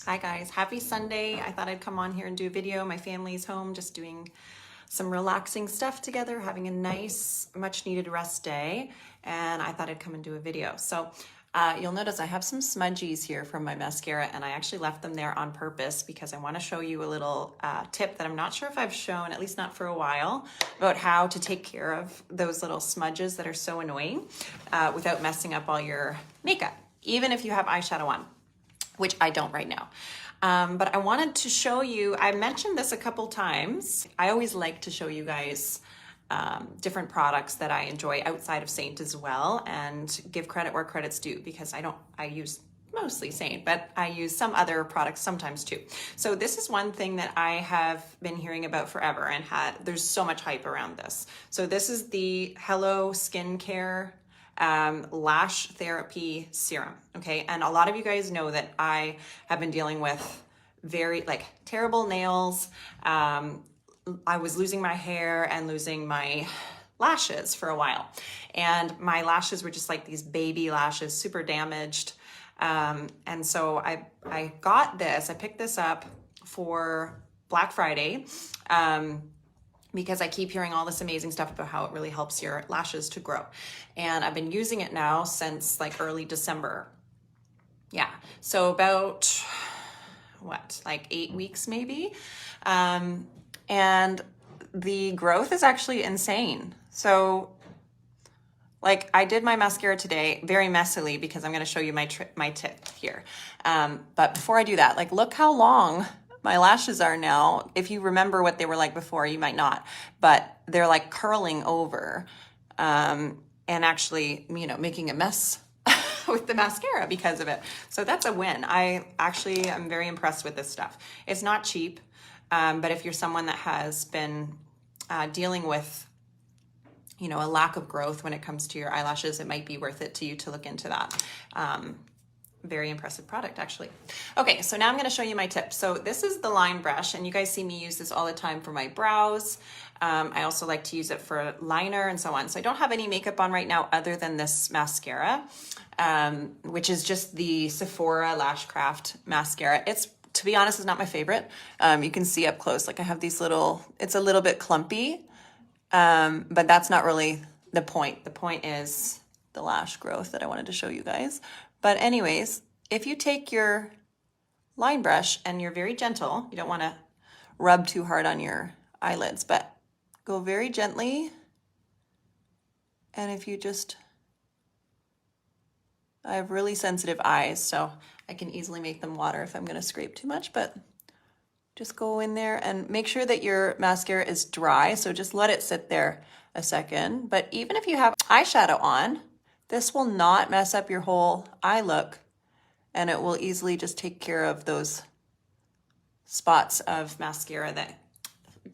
Hi guys, happy Sunday. I thought I'd come on here and do a video. My family's home, just doing some relaxing stuff together, having a nice, much needed rest day. And I thought I'd come and do a video. So you'll notice I have some smudgies here from my mascara, and I actually left them there on purpose because I want to show you a little tip that I'm not sure if I've shown, at least not for a while, about how to take care of those little smudges that are so annoying without messing up all your makeup, even if you have eyeshadow on, which I don't right now. But I wanted to show you, I mentioned this a couple times. I always like to show you guys different products that I enjoy outside of Saint as well, and give credit where credit's due, because I use mostly Saint, but I use some other products sometimes too. So this is one thing that I have been hearing about forever, and there's so much hype around this. So this is the Hello Skincare lash therapy serum. Okay. And a lot of you guys know that I have been dealing with very terrible nails. I was losing my hair and losing my lashes for a while. And my lashes were just like these baby lashes, super damaged. And so I got this, I picked this up for Black Friday. Because I keep hearing all this amazing stuff about how it really helps your lashes to grow. And I've been using it now since like early December. Yeah, so about, 8 weeks maybe? And the growth is actually insane. So I did my mascara today very messily because I'm gonna show you my tip here. But before I do that, look how long my lashes are now. If you remember what they were like before, you might not, but they're like curling over and actually, making a mess with the mascara because of it. So that's a win. I actually am very impressed with this stuff. It's not cheap, but if you're someone that has been dealing with, a lack of growth when it comes to your eyelashes, it might be worth it to you to look into that. Very impressive product, actually. Okay, so now I'm going to show you my tips. So this is the line brush, and you guys see me use this all the time for my brows. I also like to use it for liner and so on. So I don't have any makeup on right now other than this mascara, which is just the Sephora Lashcraft mascara. To be honest, it's not my favorite. You can see up close, I have these it's a little bit clumpy, but that's not really the point. The point is the lash growth that I wanted to show you guys. But anyways, if you take your line brush and you're very gentle, you don't want to rub too hard on your eyelids, but go very gently. And if you I have really sensitive eyes, so I can easily make them water if I'm going to scrape too much, but just go in there and make sure that your mascara is dry. So just let it sit there a second. But even if you have eyeshadow on, this will not mess up your whole eye look, and it will easily just take care of those spots of mascara that,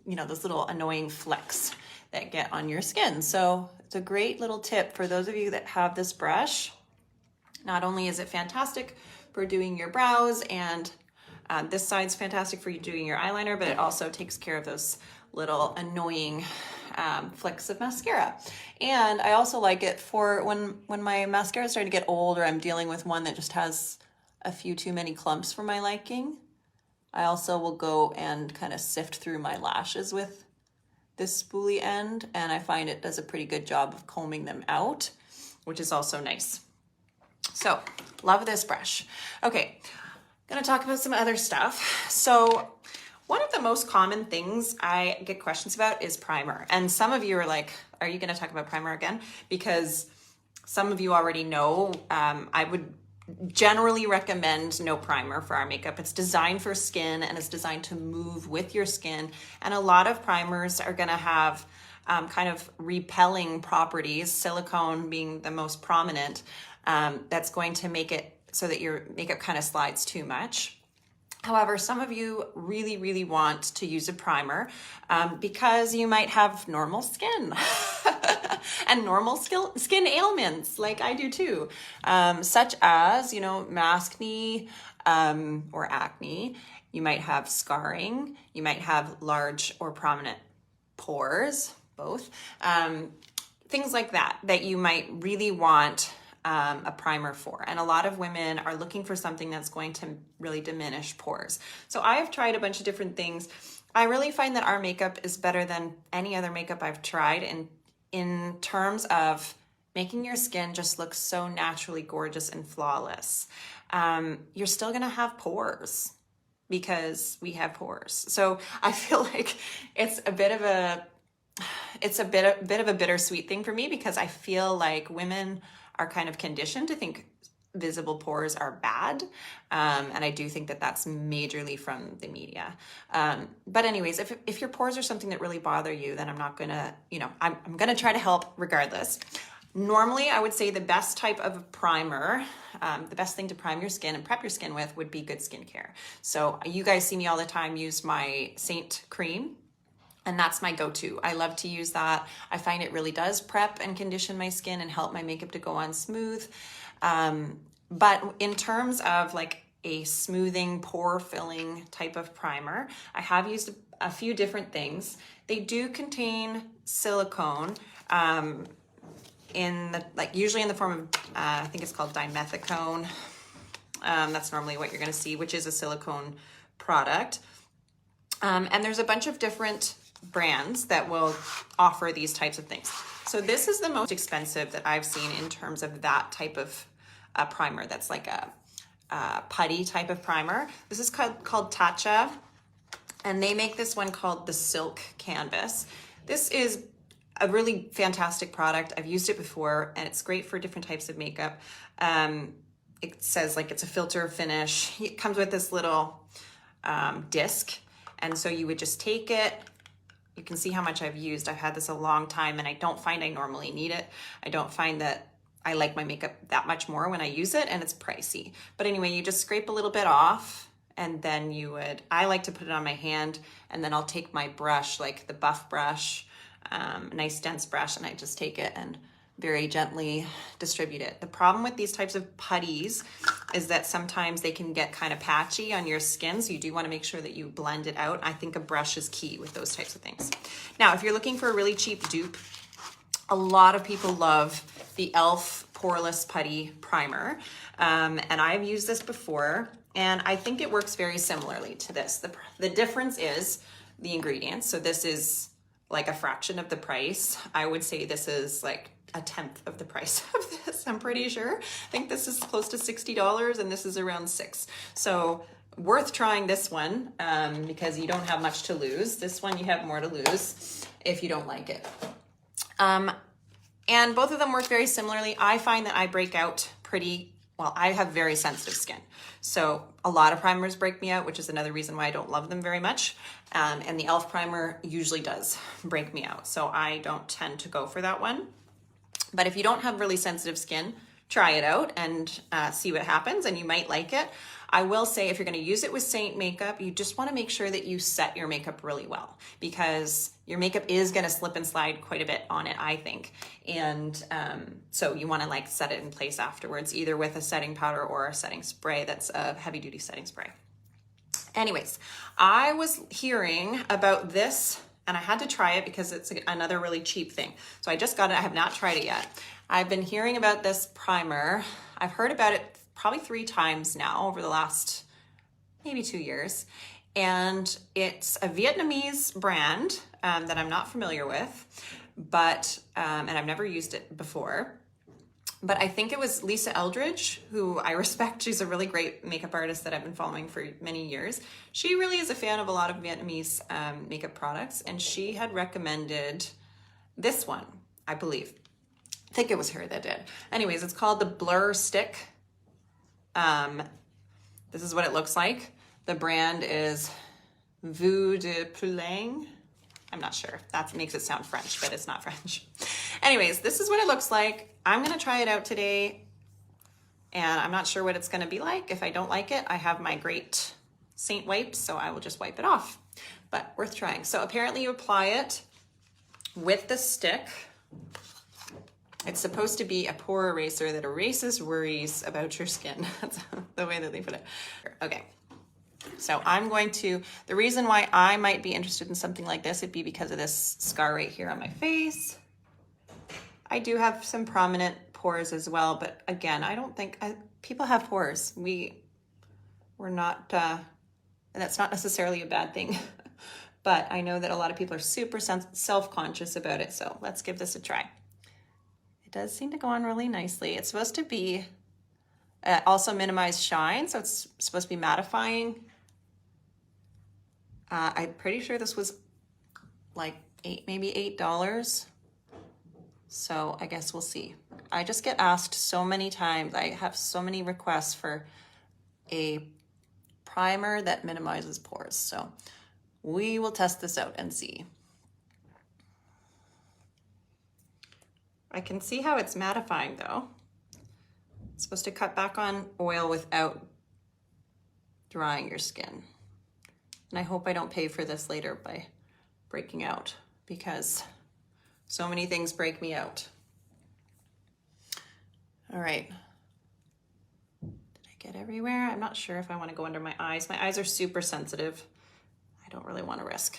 those little annoying flecks that get on your skin. So it's a great little tip for those of you that have this brush. Not only is it fantastic for doing your brows, and this side's fantastic for you doing your eyeliner, but it also takes care of those little annoying flecks of mascara. And I also like it for when my mascara is starting to get old, or I'm dealing with one that just has a few too many clumps for my liking. I also will go and kind of sift through my lashes with this spoolie end, and I find it does a pretty good job of combing them out, which is also nice. So love this brush. Okay, gonna talk about some other stuff. So one of the most common things I get questions about is primer. And some of you are like, are you gonna talk about primer again? Because some of you already know, I would generally recommend no primer for our makeup. It's designed for skin, and it's designed to move with your skin. And a lot of primers are gonna have kind of repelling properties, silicone being the most prominent, that's going to make it so that your makeup kind of slides too much. However, some of you really, really want to use a primer because you might have normal skin and normal skin ailments like I do too, such as, maskne or acne. You might have scarring. You might have large or prominent pores, both. Things like that you might really want a primer for. And a lot of women are looking for something that's going to really diminish pores. So I have tried a bunch of different things. I really find that our makeup is better than any other makeup I've tried in terms of making your skin just look so naturally gorgeous and flawless. You're still gonna have pores because we have pores. So I feel like it's a bit of a bittersweet thing for me, because I feel like women are kind of conditioned to think visible pores are bad. And I do think that that's majorly from the media. But anyways, if your pores are something that really bother you, then I'm not gonna, I'm gonna try to help regardless. Normally, I would say the best type of primer, the best thing to prime your skin and prep your skin with would be good skincare. So you guys see me all the time use my Saint cream, and that's my go-to. I love to use that. I find it really does prep and condition my skin and help my makeup to go on smooth. But in terms of like a smoothing, pore filling type of primer, I have used a few different things. They do contain silicone, usually in the form of, I think it's called dimethicone. That's normally what you're gonna see, which is a silicone product. And there's a bunch of different brands that will offer these types of things. So this is the most expensive that I've seen in terms of that type of primer. That's like a putty type of primer. This is called Tatcha, and they make this one called the Silk Canvas. This is a really fantastic product. I've used it before, and it's great for different types of makeup. It says like it's a filter finish. It comes with this little disc, and so you would just take it. You can see how much I've used. I've had this a long time, and I don't find I normally need it. I don't find that I like my makeup that much more when I use it, and it's pricey. But anyway, you just scrape a little bit off, and then I like to put it on my hand, and then I'll take my brush, like the Buff brush, a nice dense brush, and I just take it and very gently distribute it. The problem with these types of putties is that sometimes they can get kind of patchy on your skin, so you do want to make sure that you blend it out. I think a brush is key with those types of things. Now, if you're looking for a really cheap dupe, a lot of people love the e.l.f. Poreless Putty Primer, and I've used this before, and I think it works very similarly to this. The difference is the ingredients. So this is like a fraction of the price. I would say this is like a tenth of the price of this, I'm pretty sure. I think this is close to $60 and this is around $6. So worth trying this one because you don't have much to lose. This one you have more to lose if you don't like it. And both of them work very similarly. I find that I break out I have very sensitive skin. So a lot of primers break me out, which is another reason why I don't love them very much. And the e.l.f. primer usually does break me out. So I don't tend to go for that one. But if you don't have really sensitive skin, try it out and see what happens, and you might like it. I will say if you're going to use it with Saint makeup, you just want to make sure that you set your makeup really well, because your makeup is going to slip and slide quite a bit on it, I think. And so you want to like set it in place afterwards, either with a setting powder or a setting spray that's a heavy duty setting spray. Anyways, I was hearing about this and I had to try it because it's another really cheap thing. So I just got it. I have not tried it yet. I've been hearing about this primer. I've heard about it probably 3 times now over the last maybe 2 years. And it's a Vietnamese brand that I'm not familiar with, but, and I've never used it before. But I think it was Lisa Eldridge, who I respect. She's a really great makeup artist that I've been following for many years. She really is a fan of a lot of Vietnamese makeup products, and she had recommended this one, I believe. I think it was her that did. Anyways, it's called the Blur Stick. This is what it looks like. The brand is Vue de Poulenc. I'm not sure. That makes it sound French, but it's not French. Anyways, this is what it looks like. I'm gonna try it out today, and I'm not sure what it's gonna be like. If I don't like it, I have my great Saint wipes, so I will just wipe it off, but worth trying. So apparently you apply it with the stick. It's supposed to be a pore eraser that erases worries about your skin. That's the way that they put it. Okay. So I'm going to, the reason why I might be interested in something like this would be because of this scar right here on my face. I do have some prominent pores as well, but again, I don't think people have pores. We're not, and that's not necessarily a bad thing, but I know that a lot of people are super self-conscious about it, so let's give this a try. It does seem to go on really nicely. It's supposed to be also minimize shine, so it's supposed to be mattifying. I'm pretty sure this was like maybe $8. So I guess we'll see. I just get asked so many times. I have so many requests for a primer that minimizes pores. So we will test this out and see. I can see how it's mattifying though. It's supposed to cut back on oil without drying your skin. And I hope I don't pay for this later by breaking out, because so many things break me out. All right. Did I get everywhere? I'm not sure if I want to go under my eyes. My eyes are super sensitive. I don't really want to risk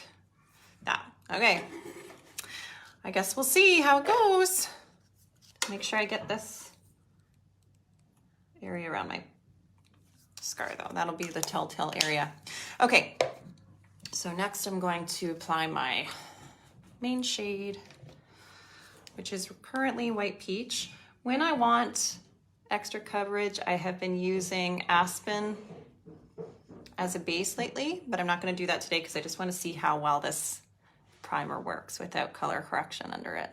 that. Okay. I guess we'll see how it goes. Make sure I get this area around my scar though. That'll be the telltale area. Okay. So next I'm going to apply my main shade, which is currently White Peach. When I want extra coverage, I have been using Aspen as a base lately, but I'm not gonna do that today because I just wanna see how well this primer works without color correction under it.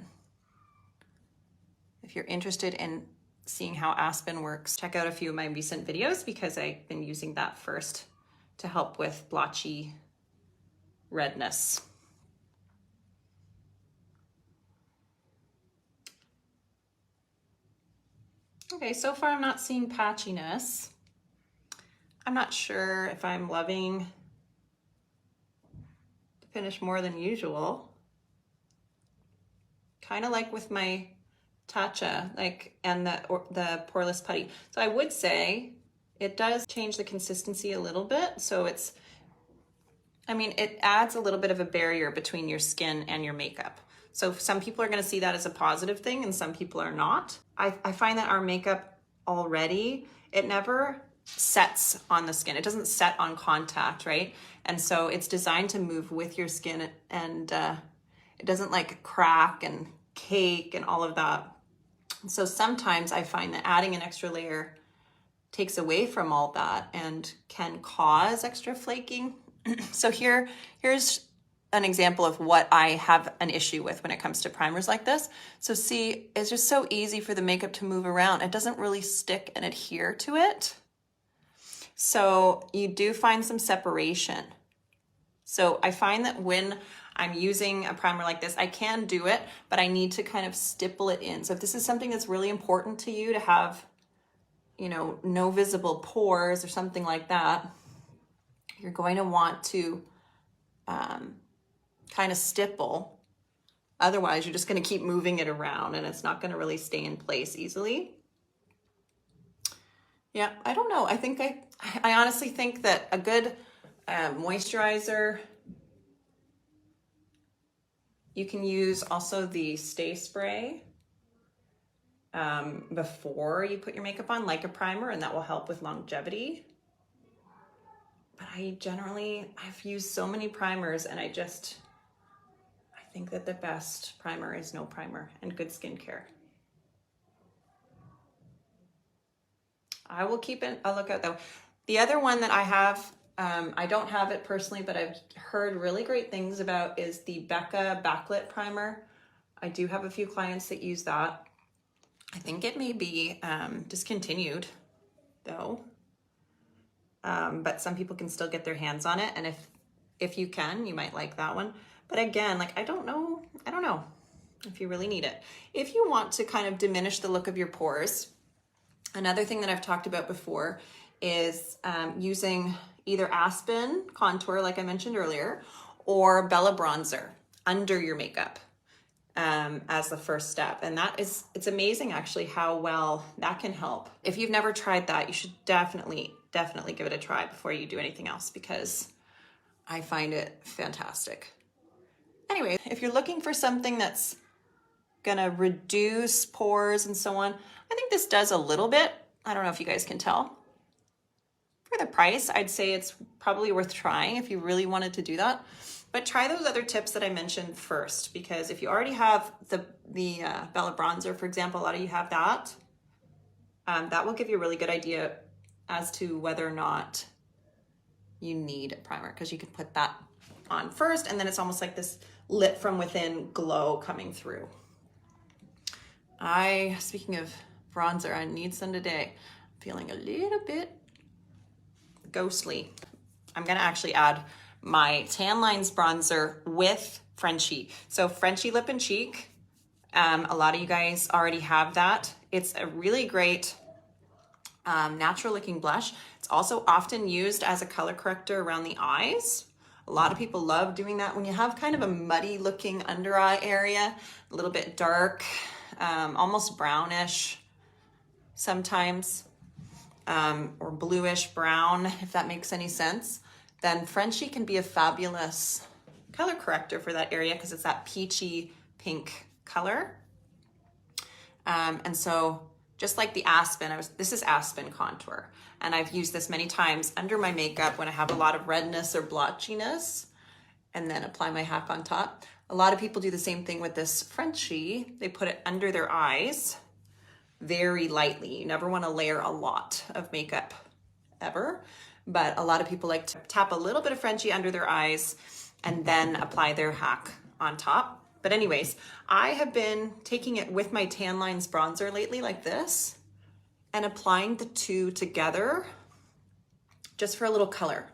If you're interested in seeing how Aspen works, check out a few of my recent videos because I've been using that first to help with blotchy redness. Okay, so far I'm not seeing patchiness. I'm not sure if I'm loving the finish more than usual. Kind of like with my Tatcha, and the poreless putty. So I would say it does change the consistency a little bit. So it adds a little bit of a barrier between your skin and your makeup. So some people are going to see that as a positive thing and some people are not. I find that our makeup already, it never sets on the skin. It doesn't set on contact, right? And so it's designed to move with your skin, and it doesn't like crack and cake and all of that. So sometimes I find that adding an extra layer takes away from all that and can cause extra flaking. So here's an example of what I have an issue with when it comes to primers like this. So see, it's just so easy for the makeup to move around. It doesn't really stick and adhere to it. So you do find some separation. So I find that when I'm using a primer like this, I can do it, but I need to kind of stipple it in. So if this is something that's really important to you to have, no visible pores or something like that, you're going to want to kind of stipple. Otherwise, you're just going to keep moving it around and it's not going to really stay in place easily. Yeah, I don't know. I honestly think that a good moisturizer, you can use also the Stay Spray before you put your makeup on, like a primer, and that will help with longevity. But I've used so many primers and I think that the best primer is no primer and good skincare. I will keep a lookout though. The other one that I have, I don't have it personally, but I've heard really great things about, is the Becca Backlit Primer. I do have a few clients that use that. I think it may be discontinued though. But some people can still get their hands on it. And if you can, you might like that one. But again, I don't know if you really need it. If you want to kind of diminish the look of your pores, another thing that I've talked about before is using either Aspen contour, like I mentioned earlier, or Bella Bronzer under your makeup as the first step. And it's amazing actually how well that can help. If you've never tried that, you should definitely give it a try before you do anything else, because I find it fantastic. Anyway, if you're looking for something that's gonna reduce pores and so on. I think this does a little bit. I don't know if you guys can tell. For the price, I'd say it's probably worth trying if you really wanted to do that. But try those other tips that I mentioned first, because if you already have the Bella Bronzer, for example, a lot of you have that, that will give you a really good idea as to whether or not you need a primer, because you can put that on first and then it's almost like this lit from within glow coming through. Speaking of bronzer, I need some today. I'm feeling a little bit ghostly. I'm gonna actually add my Tan Lines bronzer with Frenchie. So Frenchie Lip and Cheek, a lot of you guys already have that. It's a really great natural looking blush. It's also often used as a color corrector around the eyes. A lot of people love doing that when you have kind of a muddy looking under eye area, a little bit dark, almost brownish sometimes, or bluish brown, if that makes any sense. Then Frenchie can be a fabulous color corrector for that area because it's that peachy pink color. And so just like the Aspen, this is Aspen Contour, and I've used this many times under my makeup when I have a lot of redness or blotchiness, and then apply my hack on top. A lot of people do the same thing with this Frenchie. They put it under their eyes very lightly. You never want to layer a lot of makeup ever, but a lot of people like to tap a little bit of Frenchie under their eyes and then apply their hack on top. But anyways, I have been taking it with my Tan Lines bronzer lately like this and applying the two together just for a little color.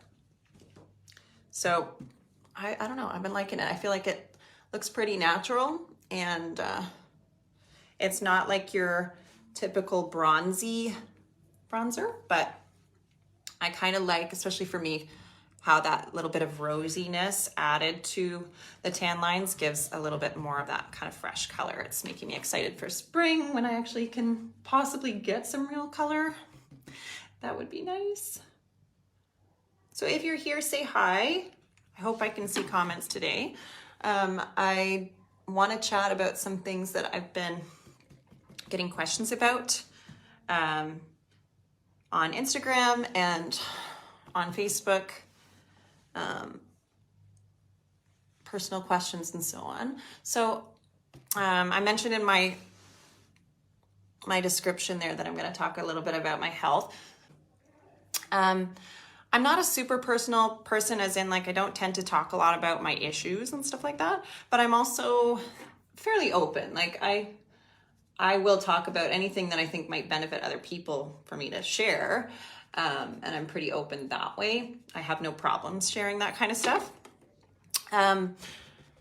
So I don't know, I've been liking it. I feel like it looks pretty natural, and it's not like your typical bronzy bronzer, but I kind of like, especially for me, how that little bit of rosiness added to the Tan Lines gives a little bit more of that kind of fresh color. It's making me excited for spring when I actually can possibly get some real color. That would be nice. So if you're here, say hi. I hope I can see comments today. I want to chat about some things that I've been getting questions about on Instagram and on Facebook. Personal questions and so on. So I mentioned in my description there that I'm going to talk a little bit about my health. I'm not a super personal person, as in like I don't tend to talk a lot about my issues and stuff like that, but I'm also fairly open. Like I will talk about anything that I think might benefit other people for me to share. And I'm pretty open that way. I have no problems sharing that kind of stuff.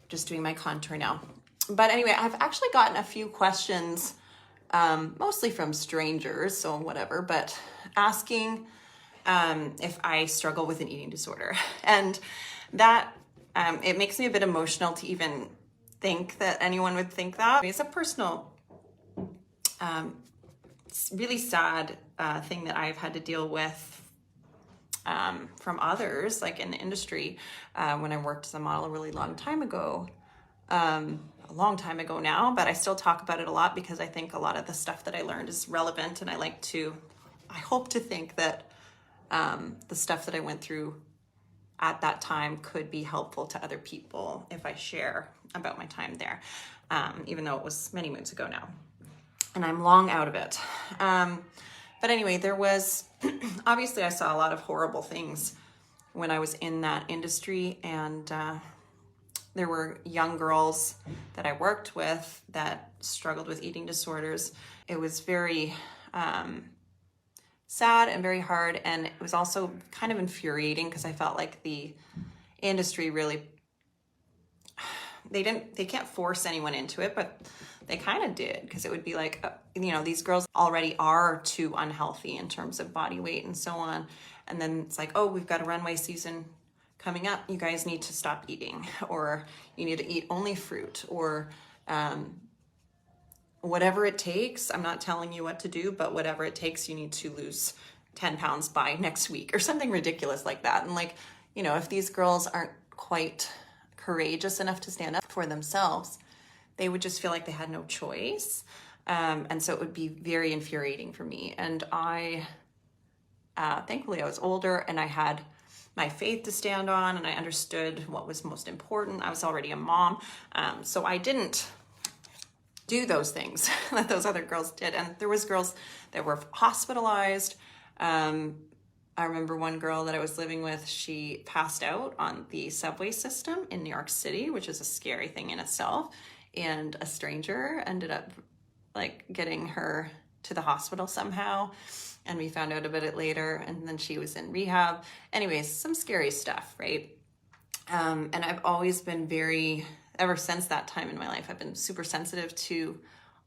Just doing my contour now. But anyway, I've actually gotten a few questions, mostly from strangers, so whatever, but asking if I struggle with an eating disorder. And that, it makes me a bit emotional to even think that anyone would think that. It's a personal, really sad thing that I've had to deal with from others, like in the industry, when I worked as a model a really long time ago. A long time ago now, but I still talk about it a lot because I think a lot of the stuff that I learned is relevant, and I hope to think that the stuff that I went through at that time could be helpful to other people if I share about my time there, even though it was many moons ago now. And I'm long out of it. But anyway, there was, obviously I saw a lot of horrible things when I was in that industry, and there were young girls that I worked with that struggled with eating disorders. It was very sad and very hard, and it was also kind of infuriating because I felt like the industry really, they can't force anyone into it, but they kind of did, because it would be like, these girls already are too unhealthy in terms of body weight and so on. And then it's like, oh, we've got a runway season coming up. You guys need to stop eating, or you need to eat only fruit, or whatever it takes. I'm not telling you what to do, but whatever it takes, you need to lose 10 pounds by next week or something ridiculous like that. And like, if these girls aren't quite courageous enough to stand up for themselves, they would just feel like they had no choice. And so it would be very infuriating for me. And thankfully I was older and I had my faith to stand on, and I understood what was most important. I was already a mom. So I didn't do those things that those other girls did. And there was girls that were hospitalized. I remember one girl that I was living with, she passed out on the subway system in New York City, which is a scary thing in itself. And a stranger ended up like getting her to the hospital somehow. And we found out about it later. And then she was in rehab. Anyways, some scary stuff, right? And I've always been ever since that time in my life, I've been super sensitive to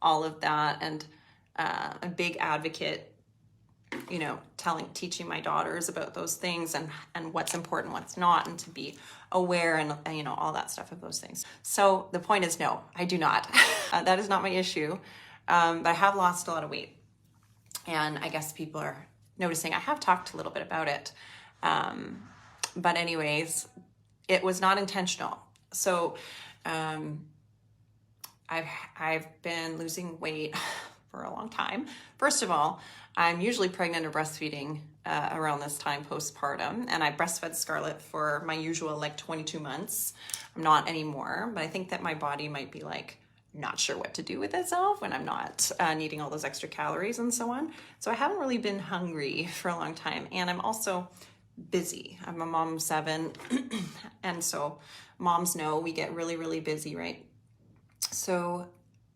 all of that, and a big advocate, teaching my daughters about those things and what's important, what's not, and to be aware and all that stuff of those things. So the point is, no, I do not. That is not my issue. But I have lost a lot of weight. And I guess people are noticing. I have talked a little bit about it. But anyways, it was not intentional. So I've been losing weight for a long time. First of all, I'm usually pregnant or breastfeeding around this time postpartum, and I breastfed Scarlett for my usual 22 months. I'm not anymore, but I think that my body might be not sure what to do with itself when I'm not needing all those extra calories and so on. So I haven't really been hungry for a long time, and I'm also busy. I'm a mom of 7, and so moms know we get really, really busy, right? So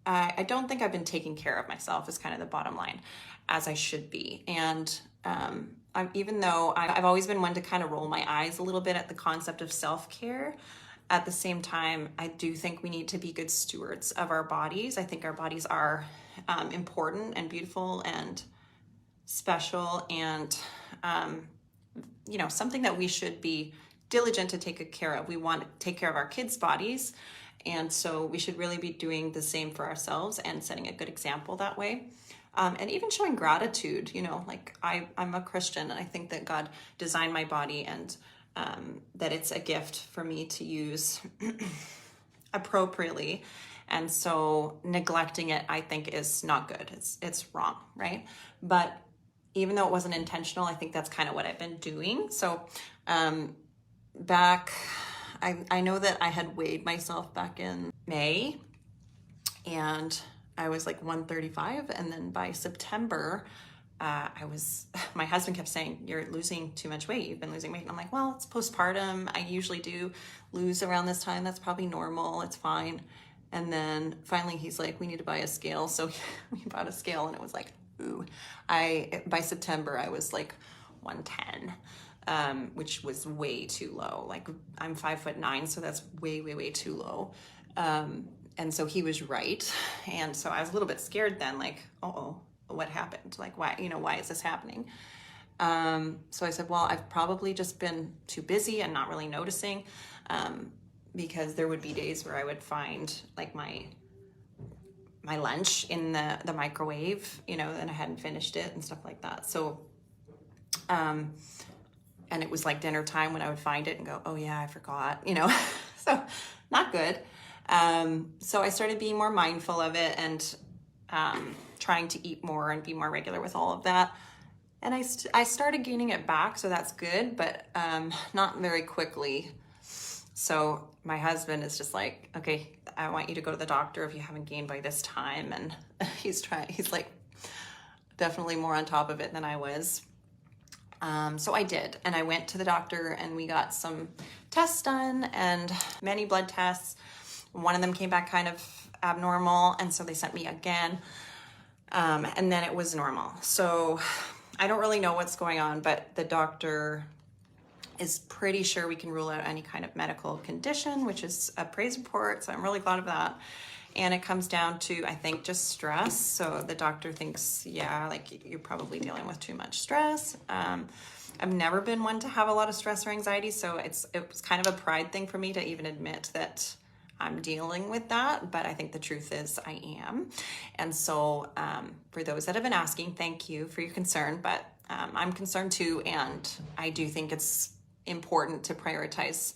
I don't think I've been taking care of myself is kind of the bottom line, as I should be. And even though I've always been one to kind of roll my eyes a little bit at the concept of self-care, at the same time, I do think we need to be good stewards of our bodies. I think our bodies are important and beautiful and special, and something that we should be diligent to take care of. We want to take care of our kids' bodies, and so we should really be doing the same for ourselves and setting a good example that way. And even showing gratitude, I'm a Christian, and I think that God designed my body, and that it's a gift for me to use appropriately. And so neglecting it, I think, is not good. It's wrong, right? But even though it wasn't intentional, I think that's kind of what I've been doing. So I know that I had weighed myself back in May, and I was 135, and then by September, my husband kept saying, "You're losing too much weight. You've been losing weight." And I'm like, well, it's postpartum. I usually do lose around this time. That's probably normal. It's fine. And then finally he's like, "We need to buy a scale." So we bought a scale, and it was ooh. By September, I was 110, which was way too low. I'm 5'9", so that's way, way, way too low. And so he was right. And so I was a little bit scared then, uh-oh, what happened? Why is this happening? So I said, well, I've probably just been too busy and not really noticing, because there would be days where I would find my lunch in the microwave, and I hadn't finished it and stuff like that. So, and it was dinner time when I would find it and go, oh yeah, I forgot, so not good. So I started being more mindful of it, and trying to eat more and be more regular with all of that. And I started gaining it back, so that's good, but not very quickly. So my husband is just okay, I want you to go to the doctor if you haven't gained by this time. And he's definitely more on top of it than I was. So I did, and I went to the doctor, and we got some tests done, and many blood tests. One of them came back kind of abnormal, and so they sent me again, and then it was normal. So I don't really know what's going on, but the doctor is pretty sure we can rule out any kind of medical condition, which is a praise report, so I'm really glad of that. And it comes down to, I think, just stress. So the doctor thinks, yeah, you're probably dealing with too much stress. I've never been one to have a lot of stress or anxiety, so it was kind of a pride thing for me to even admit that I'm dealing with that, but I think the truth is I am. And so for those that have been asking, thank you for your concern, but I'm concerned too, and I do think it's important to prioritize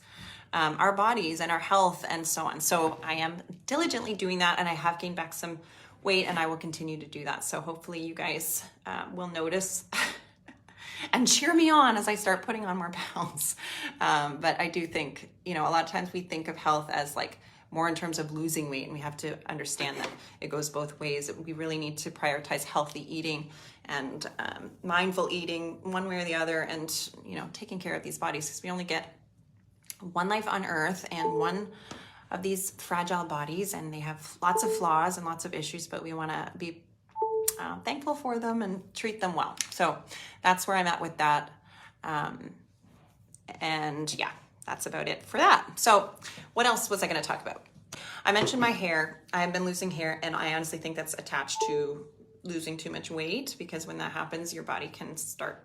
our bodies and our health and so on. So I am diligently doing that, and I have gained back some weight, and I will continue to do that. So hopefully you guys will notice and cheer me on as I start putting on more pounds. But I do think, a lot of times we think of health as like more in terms of losing weight, and we have to understand that it goes both ways. We really need to prioritize healthy eating and mindful eating one way or the other, and taking care of these bodies, because we only get one life on earth and one of these fragile bodies, and they have lots of flaws and lots of issues, but we want to be thankful for them and treat them well. So that's where I'm at with that. And yeah, that's about it for that. So what else was I going to talk about? I mentioned my hair. I've been losing hair, and I honestly think that's attached to losing too much weight, because when that happens, your body can start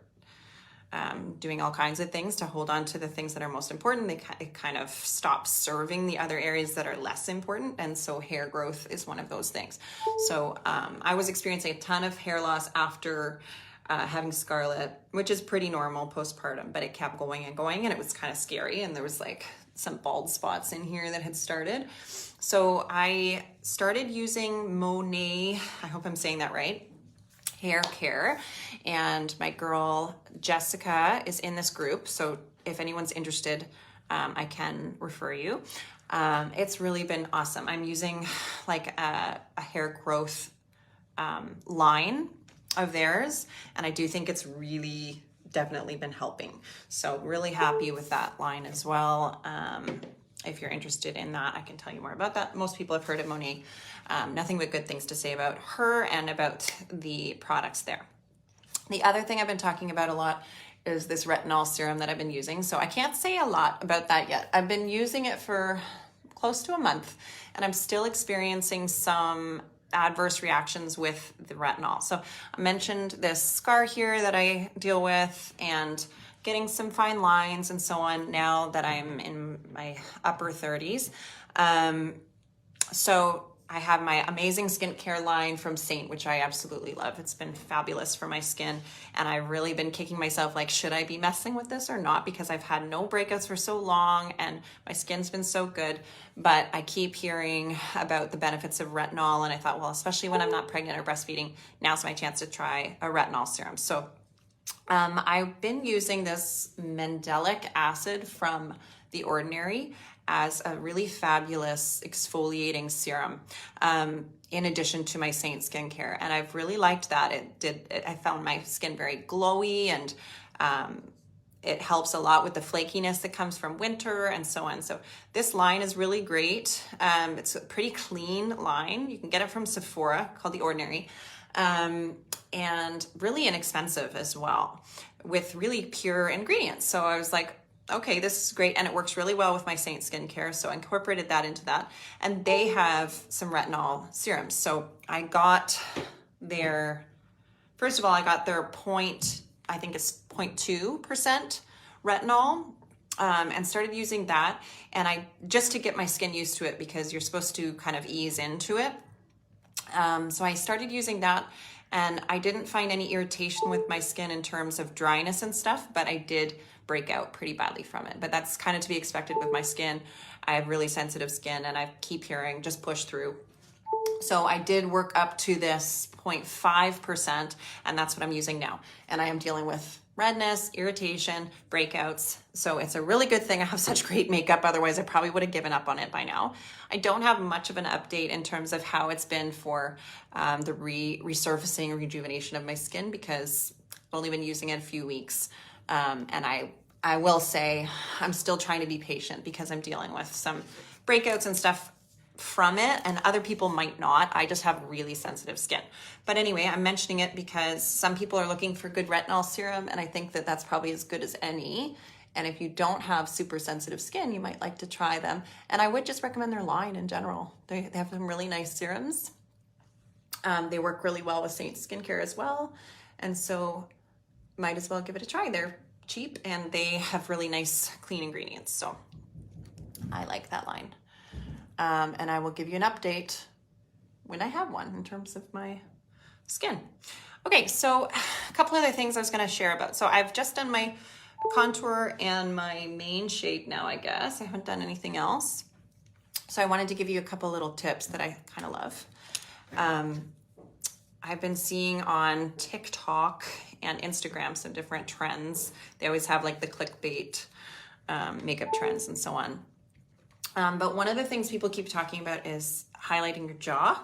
doing all kinds of things to hold on to the things that are most important. It kind of stops serving the other areas that are less important. And so hair growth is one of those things. So I was experiencing a ton of hair loss after having Scarlett, which is pretty normal postpartum, but it kept going and going, and it was kind of scary. And there was like some bald spots in here that had started. So I started using Monat, I hope I'm saying that right, hair care, and my girl Jessica is in this group, so if anyone's interested, I can refer you. It's really been awesome. I'm using like a hair growth line of theirs, and I do think it's really definitely been helping, so really happy with that line as well. If you're interested in that, I can tell you more about that. Most people have heard of Monat. Nothing but good things to say about her and about the products there. The other thing I've been talking about a lot is this retinol serum that I've been using. So I can't say a lot about that yet. I've been using it for close to a month, and I'm still experiencing some adverse reactions with the retinol. So I mentioned this scar here that I deal with, and getting some fine lines and so on now that I'm in my upper 30s. So I have my amazing skincare line from Saint, which I absolutely love. It's been fabulous for my skin, and I've really been kicking myself like, should I be messing with this or not? Because I've had no breakouts for so long and my skin's been so good, but I keep hearing about the benefits of retinol, and I thought, well, especially when I'm not pregnant or breastfeeding, now's my chance to try a retinol serum. So I've been using this mandelic acid from The Ordinary as a really fabulous exfoliating serum, in addition to my Saint skincare. And I've really liked that. I found my skin very glowy, and it helps a lot with the flakiness that comes from winter and so on. So this line is really great. It's a pretty clean line. You can get it from Sephora, called The Ordinary. And really inexpensive as well, with really pure ingredients. So I was like, okay, this is great, and it works really well with my Saint skincare, so I incorporated that into that. And they have some retinol serums. So I got their, first of all, I got their I think it's 0.2% retinol, and started using that. And just to get my skin used to it, because you're supposed to kind of ease into it. So I started using that, and I didn't find any irritation with my skin in terms of dryness and stuff, but I did break out pretty badly from it. But that's kind of to be expected with my skin. I have really sensitive skin, and I keep hearing just push through. So I did work up to this 0.5%, and that's what I'm using now. And I am dealing with redness, irritation, breakouts. So it's a really good thing I have such great makeup. Otherwise, I probably would have given up on it by now. I don't have much of an update in terms of how it's been for the resurfacing, rejuvenation of my skin, because I've only been using it a few weeks. And I will say I'm still trying to be patient, because I'm dealing with some breakouts and stuff from it, and other people might not. I just have really sensitive skin. But anyway, I'm mentioning it because some people are looking for good retinol serum, and I think that that's probably as good as any. And if you don't have super sensitive skin, you might like to try them. And I would just recommend their line in general. They have some really nice serums. They work really well with Saint skincare as well. And so might as well give it a try. They're cheap, and they have really nice, clean ingredients. So I like that line. And I will give you an update when I have one in terms of my skin. Okay, so a couple other things I was going to share about. So I've just done my contour and my main shape now, I guess. I haven't done anything else. So I wanted to give you a couple little tips that I kind of love. I've been seeing on TikTok and Instagram some different trends. They always have like the clickbait makeup trends and so on. But one of the things people keep talking about is highlighting your jaw,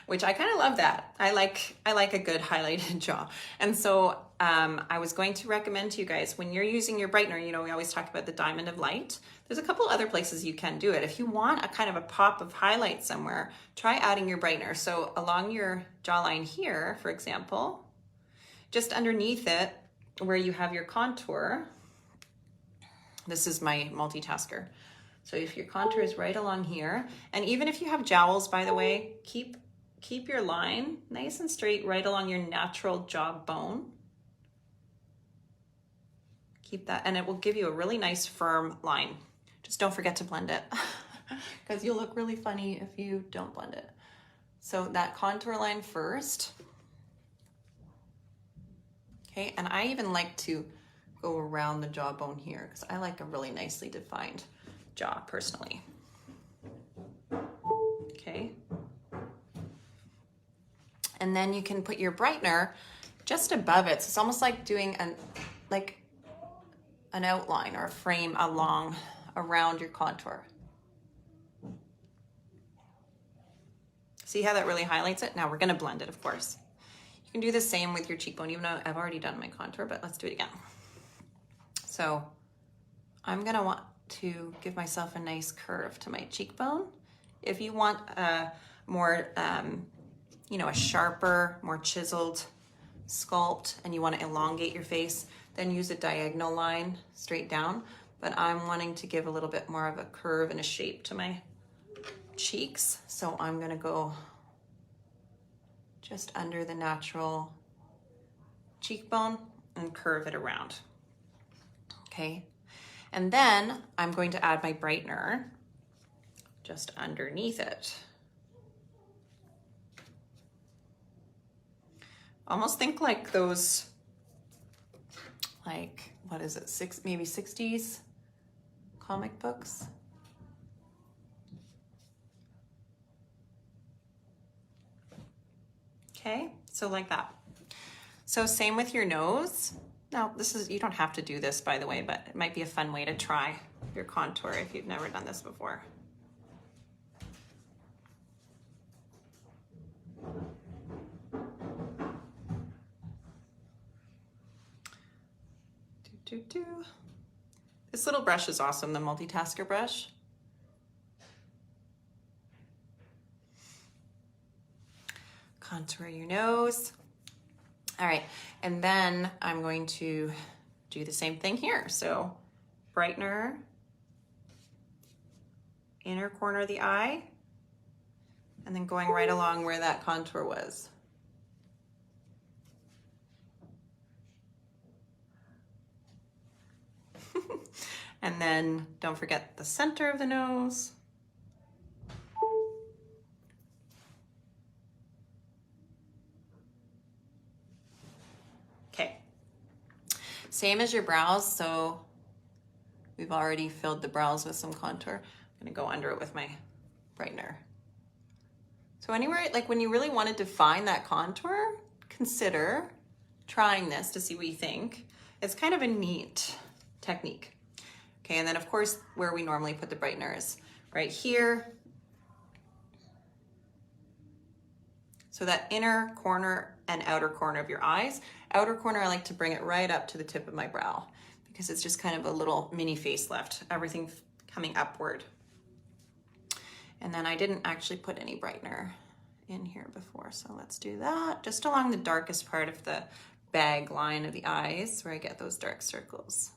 which I kind of love that. I like a good highlighted jaw. And so I was going to recommend to you guys, when you're using your brightener, you know, we always talk about the diamond of light. There's a couple other places you can do it. If you want a kind of a pop of highlight somewhere, try adding your brightener. So along your jawline here, for example, just underneath it where you have your contour, this is my multitasker. So if your contour is right along here, and even if you have jowls, by the way, keep your line nice and straight right along your natural jawbone. Keep that, and it will give you a really nice firm line. Just don't forget to blend it because you'll look really funny if you don't blend it. So that contour line first. Okay, and I even like to go around the jawbone here because I like a really nicely defined jaw personally. Okay. And then you can put your brightener just above it. So it's almost like doing an outline or a frame around your contour. See how that really highlights it? Now we're gonna blend it, of course. You can do the same with your cheekbone, even though I've already done my contour, but let's do it again. So I'm gonna want to give myself a nice curve to my cheekbone. If you want a more, you know, a sharper, more chiseled sculpt and you want to elongate your face, then use a diagonal line straight down. But I'm wanting to give a little bit more of a curve and a shape to my cheeks. So I'm gonna go just under the natural cheekbone and curve it around. Okay. And then I'm going to add my brightener just underneath it. Almost think like those, like, what is it, maybe 60s comic books. Okay, so like that. So same with your nose. Now you don't have to do this, by the way, but it might be a fun way to try your contour if you've never done this before. This little brush is awesome, the multitasker brush. Contour your nose. All right, and then I'm going to do the same thing here. So brightener, inner corner of the eye, and then going right along where that contour was. And then don't forget the center of the nose. Okay, same as your brows. So we've already filled the brows with some contour. I'm gonna go under it with my brightener. So anywhere, like when you really want to define that contour, consider trying this to see what you think. It's kind of a neat technique. Okay, and then of course, where we normally put the brightener is right here. So that inner corner and outer corner of your eyes. Outer corner, I like to bring it right up to the tip of my brow because it's just kind of a little mini facelift, everything coming upward. And then I didn't actually put any brightener in here before, so let's do that. Just along the darkest part of the bag line of the eyes where I get those dark circles.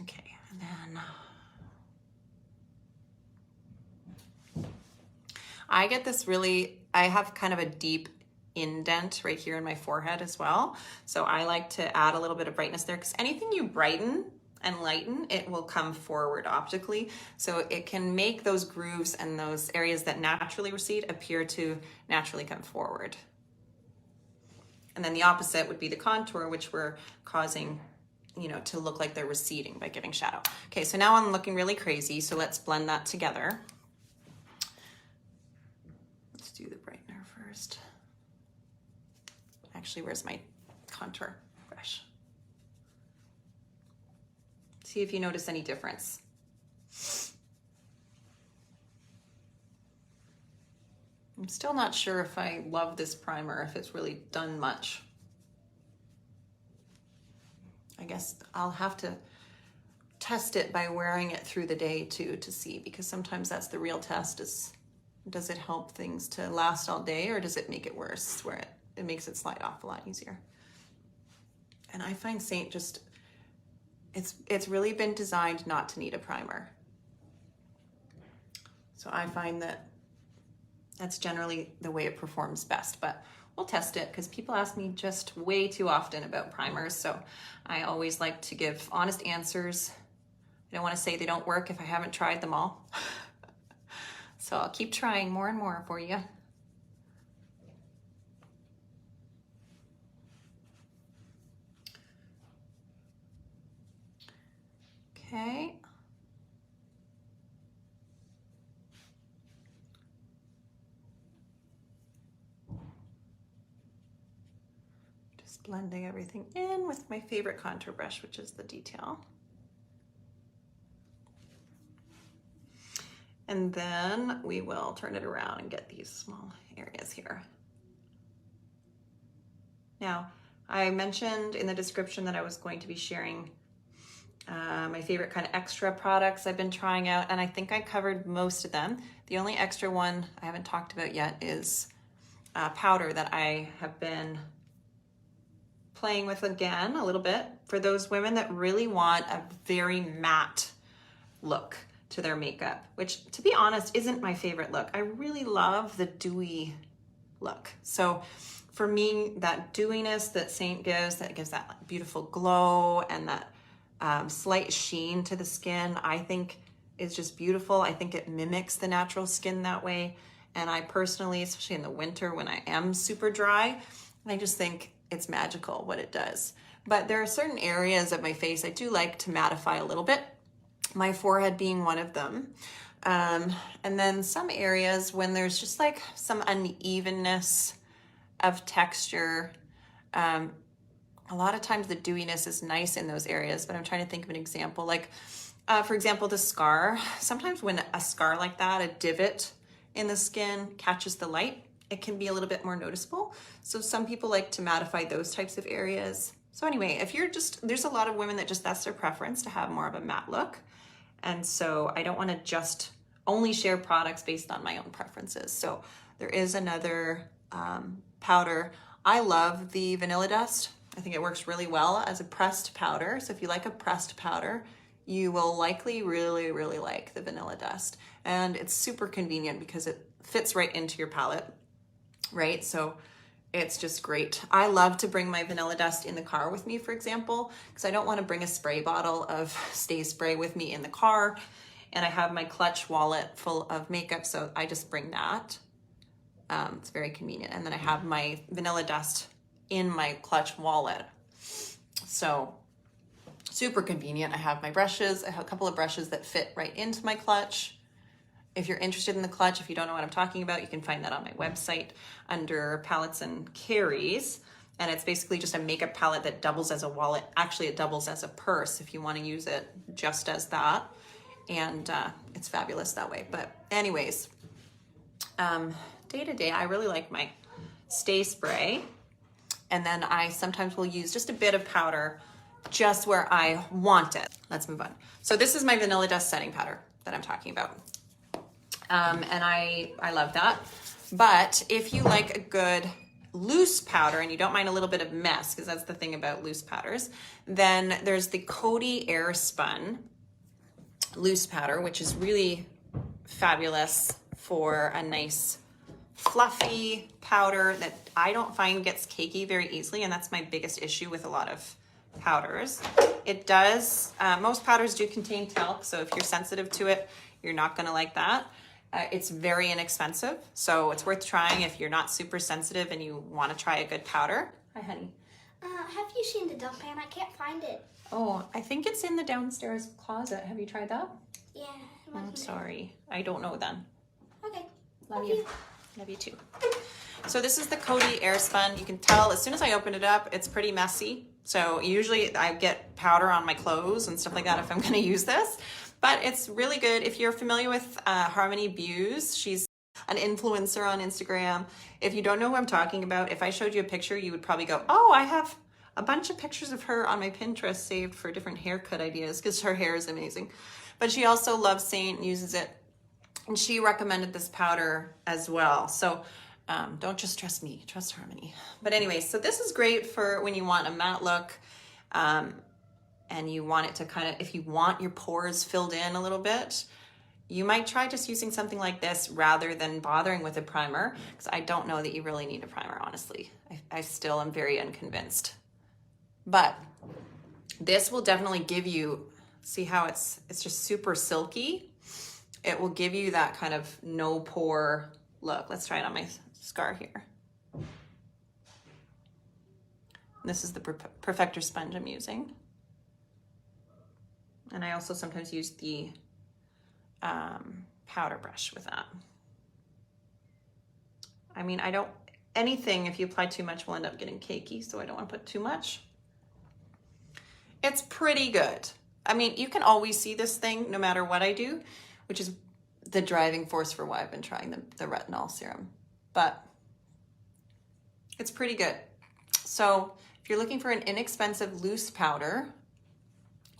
Okay, and then I get this I have kind of a deep indent right here in my forehead as well. So I like to add a little bit of brightness there because anything you brighten and lighten, it will come forward optically. So it can make those grooves and those areas that naturally recede appear to naturally come forward. And then the opposite would be the contour, which we're causing, you know, to look like they're receding by giving shadow. Okay, so now I'm looking really crazy, so let's blend that together. Let's do the brightener first. Actually, where's my contour brush? See if you notice any difference. I'm still not sure if I love this primer, if it's really done much. I guess I'll have to test it by wearing it through the day too to see, because sometimes that's the real test is, does it help things to last all day or does it make it worse where it makes it slide off a lot easier? And I find Saint just, it's really been designed not to need a primer. So I find that that's generally the way it performs best, but we'll test it because people ask me just way too often about primers. So I always like to give honest answers. I don't want to say they don't work if I haven't tried them all. So I'll keep trying more and more for you. Okay. Just blending everything in with my favorite contour brush, which is the Detail. And then we will turn it around and get these small areas here. Now, I mentioned in the description that I was going to be sharing my favorite kind of extra products I've been trying out, and I think I covered most of them. The only extra one I haven't talked about yet is powder that I have been playing with again a little bit for those women that really want a very matte look to their makeup, which to be honest isn't my favorite look. I really love the dewy look. So for me, that dewiness that Saint gives, that gives that beautiful glow and that slight sheen to the skin, I think is just beautiful. I think it mimics the natural skin that way. And I personally, especially in the winter when I am super dry, I just think it's magical what it does. But there are certain areas of my face I do like to mattify a little bit, my forehead being one of them. And then some areas when there's just like some unevenness of texture. A lot of times the dewiness is nice in those areas, but I'm trying to think of an example. Like, for example, the scar. Sometimes when a scar like that, a divot in the skin catches the light, it can be a little bit more noticeable. So some people like to mattify those types of areas. So anyway, if you're just, there's a lot of women that just, that's their preference to have more of a matte look. And so I don't want to just only share products based on my own preferences. So there is another powder. I love the Vanilla Dust. I think it works really well as a pressed powder. So if you like a pressed powder, you will likely really, really like the Vanilla Dust. And it's super convenient because it fits right into your palette, right? So it's just great. I love to bring my Vanilla Dust in the car with me, for example, because I don't want to bring a spray bottle of Stay Spray with me in the car. And I have my clutch wallet full of makeup, so I just bring that. It's very convenient. And then I have my Vanilla Dust in my clutch wallet. So super convenient. I have my brushes. I have a couple of brushes that fit right into my clutch. If you're interested in the clutch, if you don't know what I'm talking about, you can find that on my website under palettes and carries. And it's basically just a makeup palette that doubles as a wallet. Actually, it doubles as a purse if you want to use it just as that. And it's fabulous that way. But anyways, day to day, I really like my Stay Spray. And then I sometimes will use just a bit of powder just where I want it. Let's move on. So this is my Vanilla Dust setting powder that I'm talking about. And I love that. But if you like a good loose powder and you don't mind a little bit of mess, because that's the thing about loose powders, then there's the Coty Airspun loose powder, which is really fabulous for a nice fluffy powder that I don't find gets cakey very easily, and that's my biggest issue with a lot of powders. It does, most powders do contain talc, so if you're sensitive to it, you're not gonna like that. It's very inexpensive, so it's worth trying if you're not super sensitive and you wanna try a good powder. Hi, honey. Have you seen the dump pan? I can't find it. Oh, I think it's in the downstairs closet. Have you tried that? Yeah. I'm sorry. I don't know then. Okay. Love you. Love you too. So this is the Coty Airspun. You can tell as soon as I open it up, it's pretty messy. So usually I get powder on my clothes and stuff like that if I'm gonna use this. But it's really good. If you're familiar with Harmony Buse, she's an influencer on Instagram. If you don't know who I'm talking about, if I showed you a picture, you would probably go, oh, I have a bunch of pictures of her on my Pinterest saved for different haircut ideas because her hair is amazing. But she also loves Saint, uses it. And she recommended this powder as well. So don't just trust me, trust Harmony. But anyway, so this is great for when you want a matte look and you want it to kind of, if you want your pores filled in a little bit, you might try just using something like this rather than bothering with a primer, because I don't know that you really need a primer, honestly. I still am very unconvinced. But this will definitely give you, see how it's just super silky? It will give you that kind of no pore look. Let's try it on my scar here. This is the Perfector sponge I'm using. And I also sometimes use the powder brush with that. I mean, anything if you apply too much will end up getting cakey, so I don't want to put too much. It's pretty good. I mean, you can always see this thing no matter what I do, which is the driving force for why I've been trying the retinol serum. But it's pretty good. So if you're looking for an inexpensive loose powder,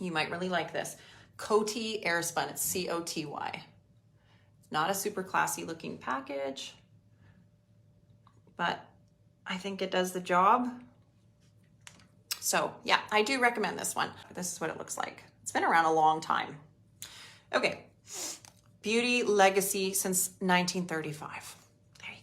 you might really like this. Coty Airspun, it's C-O-T-Y. It's not a super classy looking package, but I think it does the job. So yeah, I do recommend this one. This is what it looks like. It's been around a long time. Okay, Beauty Legacy since 1935. There you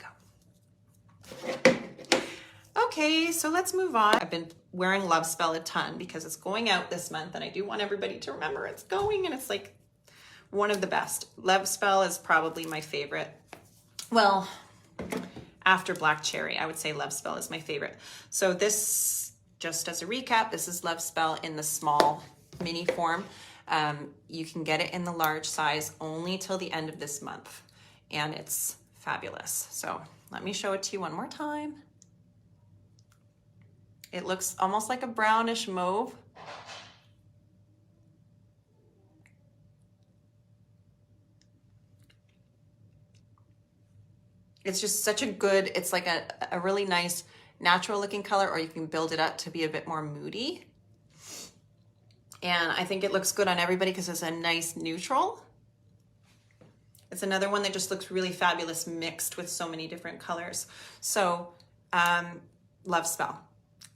go. Okay, so let's move on. I've been wearing Love Spell a ton because it's going out this month and I do want everybody to remember it's going, and it's like one of the best. Love Spell is probably my favorite. Well, after Black Cherry, I would say Love Spell is my favorite. So this, just as a recap, this is Love Spell in the small mini form. You can get it in the large size only till the end of this month, and it's fabulous. So let me show it to you one more time. It looks almost like a brownish mauve. It's just such a good, it's like a really nice natural looking color, or you can build it up to be a bit more moody. And I think it looks good on everybody because it's a nice neutral. It's another one that just looks really fabulous mixed with so many different colors. So Love Spell.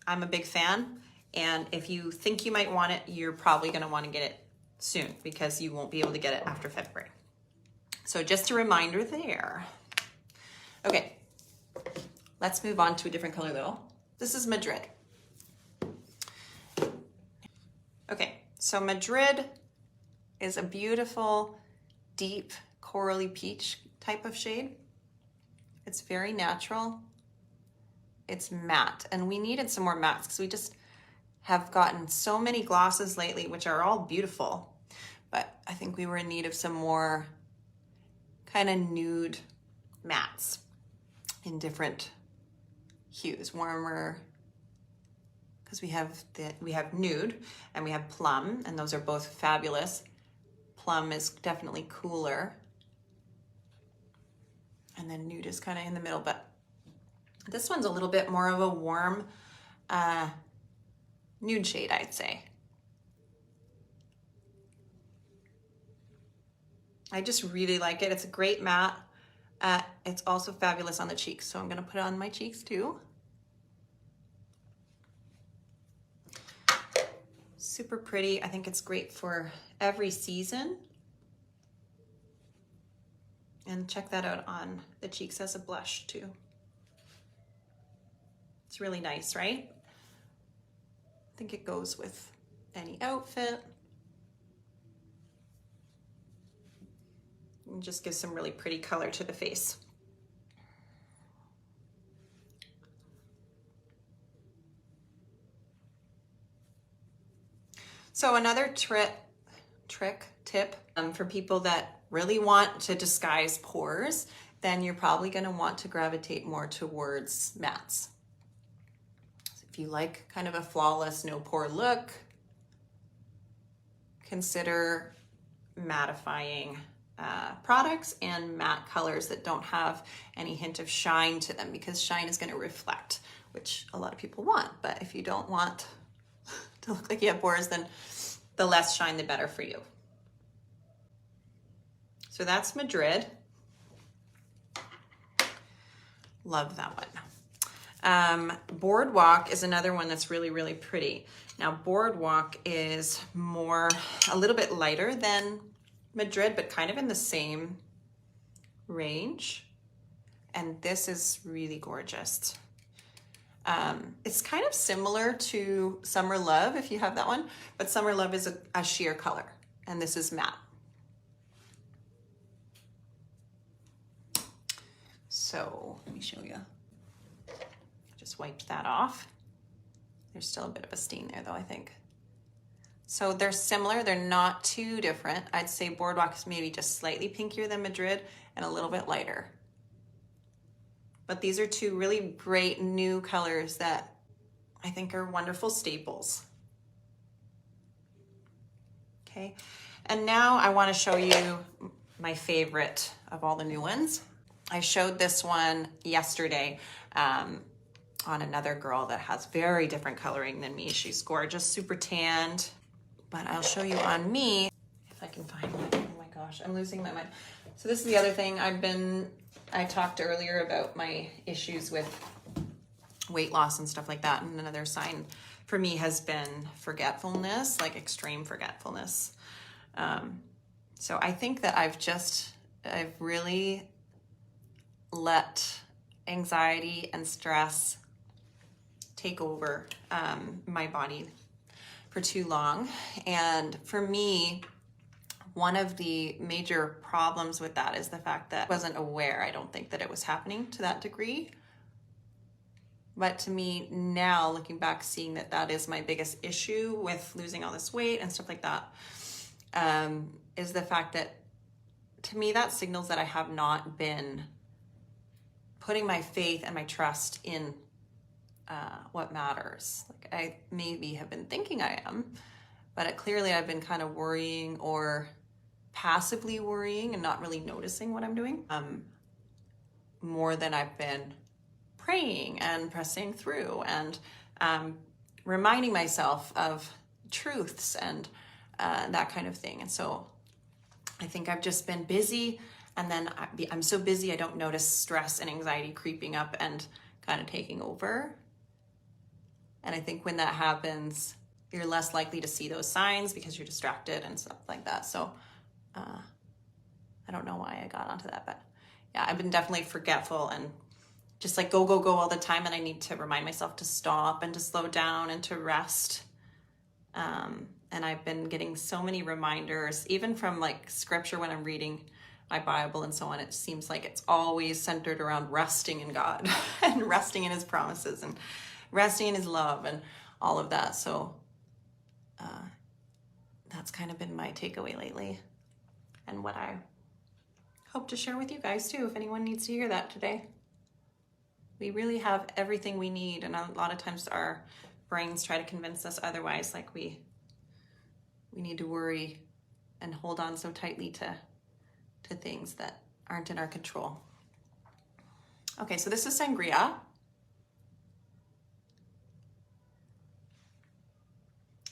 I'm a big fan, and if you think you might want it, you're probably gonna wanna get it soon because you won't be able to get it after February. So just a reminder there. Okay, let's move on to a different color though. This is Madrid. Okay, so Madrid is a beautiful, deep, corally peach type of shade. It's very natural. It's matte, and we needed some more mattes because we just have gotten so many glosses lately, which are all beautiful, but I think we were in need of some more kind of nude mattes in different hues, warmer, because we have nude and we have plum, and those are both fabulous. Plum is definitely cooler, and then nude is kind of in the middle, but this one's a little bit more of a warm nude shade, I'd say. I just really like it. It's a great matte. It's also fabulous on the cheeks, so I'm gonna put it on my cheeks too. Super pretty. I think it's great for every season. And check that out on the cheeks as a blush too. It's really nice, right? I think it goes with any outfit. And just gives some really pretty color to the face. So another tip for people that really want to disguise pores, then you're probably going to want to gravitate more towards mattes. So if you like kind of a flawless, no pore look, consider mattifying products and matte colors that don't have any hint of shine to them, because shine is going to reflect, which a lot of people want. But if you don't want to look like you have pores, then the less shine, the better for you. So that's Madrid. Love that one. Boardwalk is another one that's really, really pretty. Now, Boardwalk is a little bit lighter than Madrid, but kind of in the same range. And this is really gorgeous. It's kind of similar to Summer Love, if you have that one, but Summer Love is a sheer color, and this is matte. So let me show you. Just wiped that off. There's still a bit of a stain there though, I think. So they're similar, they're not too different. I'd say Boardwalk is maybe just slightly pinkier than Madrid and a little bit lighter. But these are two really great new colors that I think are wonderful staples. Okay, and now I want to show you my favorite of all the new ones. I showed this one yesterday on another girl that has very different coloring than me. She's gorgeous, super tanned, but I'll show you on me if I can find it. Oh my gosh, I'm losing my mind. So this is the other thing I talked earlier about my issues with weight loss and stuff like that. And another sign for me has been forgetfulness, like extreme forgetfulness. So I think that I've really let anxiety and stress take over my body for too long. And for me, one of the major problems with that is the fact that I wasn't aware. I don't think that it was happening to that degree. But to me now, looking back, seeing that that is my biggest issue with losing all this weight and stuff like that, is the fact that to me that signals that I have not been putting my faith and my trust in what matters. Like I maybe have been thinking I am, but clearly I've been kind of worrying or passively worrying and not really noticing what I'm doing more than I've been praying and pressing through and reminding myself of truths and that kind of thing. And so I think I've just been busy, and then I'm so busy I don't notice stress and anxiety creeping up and kind of taking over. And I think when that happens, you're less likely to see those signs because you're distracted and stuff like that. So I don't know why I got onto that, but yeah, I've been definitely forgetful and just like go all the time. And I need to remind myself to stop and to slow down and to rest. And I've been getting so many reminders, even from like scripture when I'm reading my Bible and so on. It seems like it's always centered around resting in God and resting in his promises and resting in his love and all of that. So that's kind of been my takeaway lately and what I hope to share with you guys too, if anyone needs to hear that today. We really have everything we need, and a lot of times our brains try to convince us otherwise, like we need to worry and hold on so tightly to things that aren't in our control. Okay, so this is Sangria.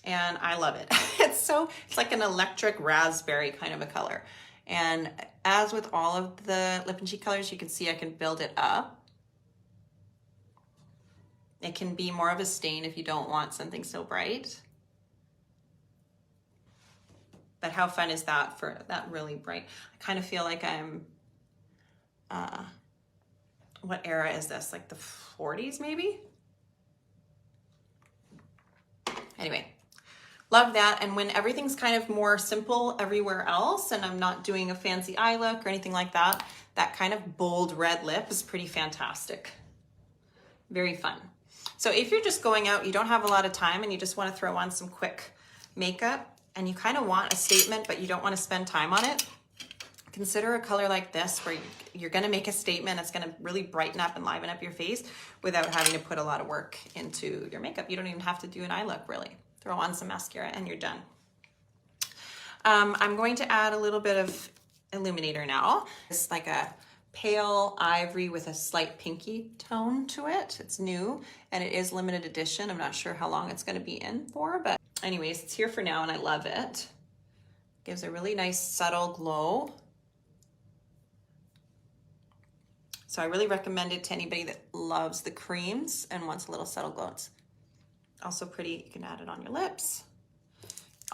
And I love it. It's like an electric raspberry kind of a color. And as with all of the lip and cheek colors, you can see I can build it up. It can be more of a stain if you don't want something so bright. But how fun is that for that really bright? I kind of feel like I'm, what era is this? Like the 40s maybe? Anyway, love that. And when everything's kind of more simple everywhere else and I'm not doing a fancy eye look or anything like that, that kind of bold red lip is pretty fantastic. Very fun. So if you're just going out, you don't have a lot of time and you just want to throw on some quick makeup and you kind of want a statement, but you don't want to spend time on it, consider a color like this where you're going to make a statement. It's going to really brighten up and liven up your face without having to put a lot of work into your makeup. You don't even have to do an eye look, really. Throw on some mascara and you're done. I'm going to add a little bit of illuminator now. It's like a pale ivory with a slight pinky tone to it. It's new and it is limited edition. I'm not sure how long it's going to be in for, but anyways, it's here for now and I love it. Gives a really nice subtle glow. So I really recommend it to anybody that loves the creams and wants a little subtle glow. It's also pretty. You can add it on your lips,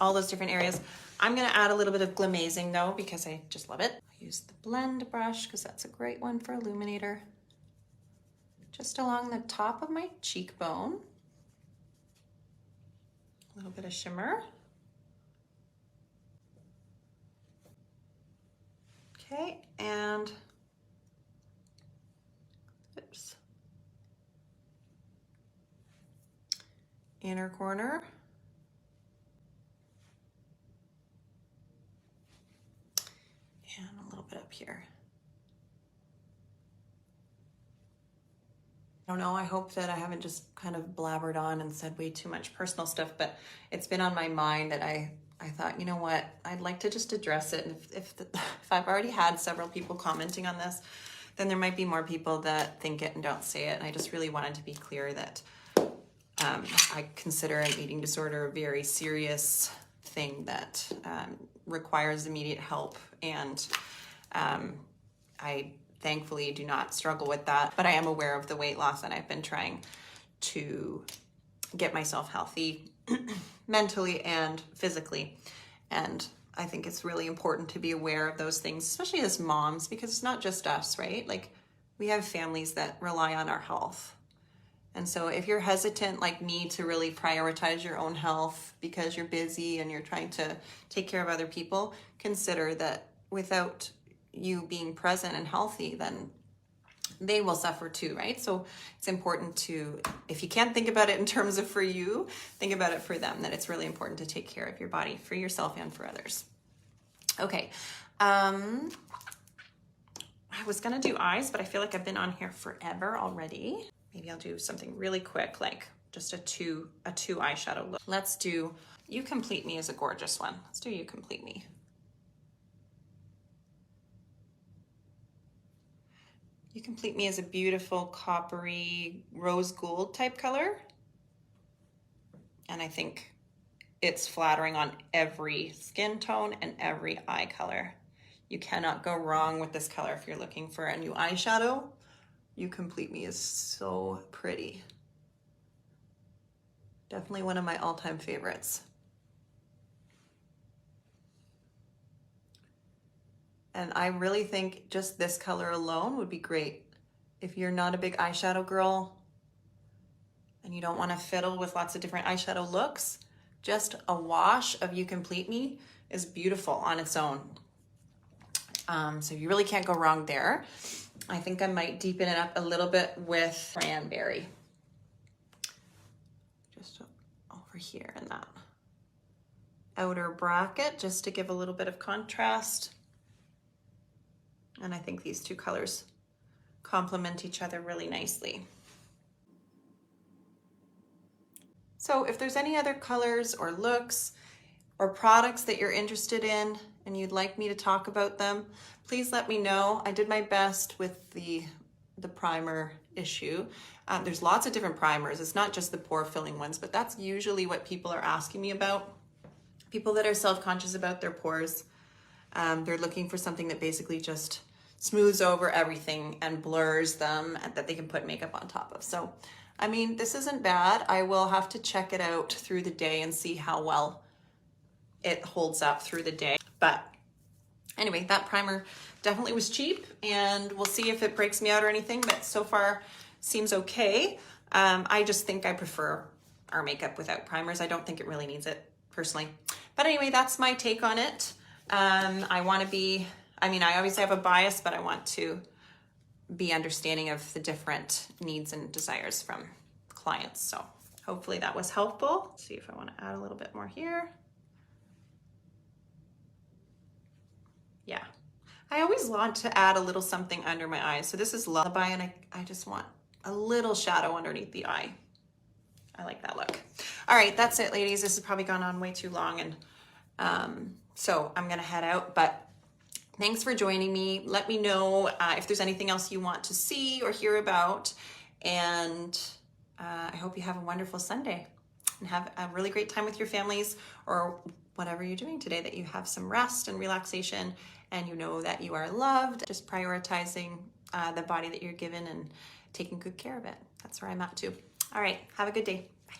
all those different areas. I'm gonna add a little bit of glamazing though, because I just love it. I use the blend brush because that's a great one for illuminator. Just along the top of my cheekbone. A little bit of shimmer. Okay, and oops. Inner corner. And a little bit up here. I don't know, I hope that I haven't just kind of blabbered on and said way too much personal stuff, but it's been on my mind that I thought, you know what, I'd like to just address it. And if I've already had several people commenting on this, then there might be more people that think it and don't say it. And I just really wanted to be clear that I consider an eating disorder a very serious thing that requires immediate help. And I thankfully do not struggle with that, but I am aware of the weight loss and I've been trying to get myself healthy mentally and physically. And I think it's really important to be aware of those things, especially as moms, because it's not just us, right? Like we have families that rely on our health. And so if you're hesitant like me to really prioritize your own health because you're busy and you're trying to take care of other people, consider that without you being present and healthy, then they will suffer too, right? So it's important to, if you can't think about it in terms of for you, think about it for them, that it's really important to take care of your body for yourself and for others. Okay. I was gonna do eyes, but I feel like I've been on here forever already. Maybe I'll do something really quick, like just a two eyeshadow look. Let's do You Complete Me is a gorgeous one. Let's do You Complete Me. You Complete Me is a beautiful coppery rose gold type color. And I think it's flattering on every skin tone and every eye color. You cannot go wrong with this color if you're looking for a new eyeshadow. You Complete Me is so pretty. Definitely one of my all-time favorites. And I really think just this color alone would be great. If you're not a big eyeshadow girl and you don't want to fiddle with lots of different eyeshadow looks, just a wash of You Complete Me is beautiful on its own. So you really can't go wrong there. I think I might deepen it up a little bit with Cranberry. Just over here in that outer bracket, just to give a little bit of contrast. And I think these two colors complement each other really nicely. So if there's any other colors or looks or products that you're interested in and you'd like me to talk about them, please let me know. I did my best with the primer issue. There's lots of different primers. It's not just the pore filling ones, but that's usually what people are asking me about. People that are self-conscious about their pores, they're looking for something that basically just smooths over everything and blurs them and that they can put makeup on top of. So, I mean, this isn't bad. I will have to check it out through the day and see how well it holds up through the day. But anyway, that primer definitely was cheap and we'll see if it breaks me out or anything, but so far seems okay. I just think I prefer our makeup without primers. I don't think it really needs it personally. But anyway, that's my take on it. I obviously have a bias, but I want to be understanding of the different needs and desires from clients. So hopefully that was helpful. Let's see if I want to add a little bit more here. I always want to add a little something under my eyes. So this is Lullaby, and I just want a little shadow underneath the eye. I like that look. All right, that's it, ladies. This has probably gone on way too long, and so I'm gonna head out, but thanks for joining me. Let me know if there's anything else you want to see or hear about, and I hope you have a wonderful Sunday and have a really great time with your families, or whatever you're doing today, that you have some rest and relaxation, and you know that you are loved, just prioritizing the body that you're given and taking good care of it. That's where I'm at too. All right, have a good day. Bye.